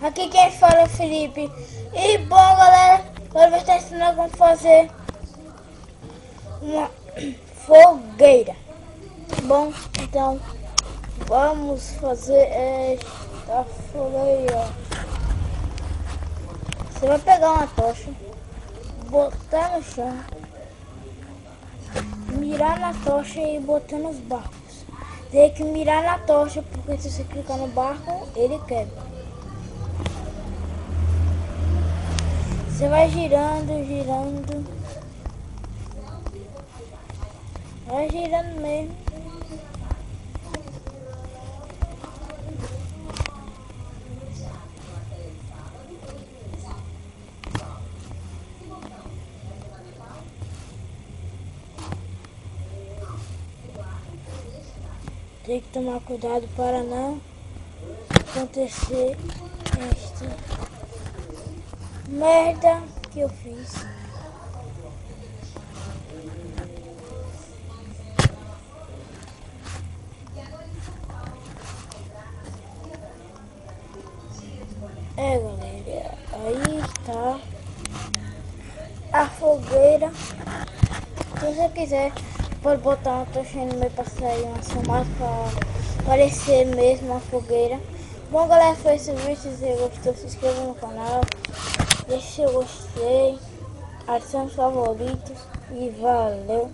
Aqui quem fala é o Felipe. E bom, galera, agora eu vou estar ensinando como fazer uma fogueira. Bom, então vamos fazer esta fogueira. Você vai pegar uma tocha, botar no chão, mirar na tocha e botar nos barcos. Tem que mirar na tocha, porque se você clicar no barco, ele quebra. Você vai girando, girando. Vai girando mesmo. Tem que tomar cuidado para não acontecer esta merda que eu fiz. Galera, aí está a fogueira. Se você quiser, pode botar uma tochinha no meio para sair uma fumaça para parecer mesmo uma fogueira. Bom, galera, foi esse vídeo. Se você gostou, se inscreva no canal, deixe seu gostei, adicione os favoritos e valeu!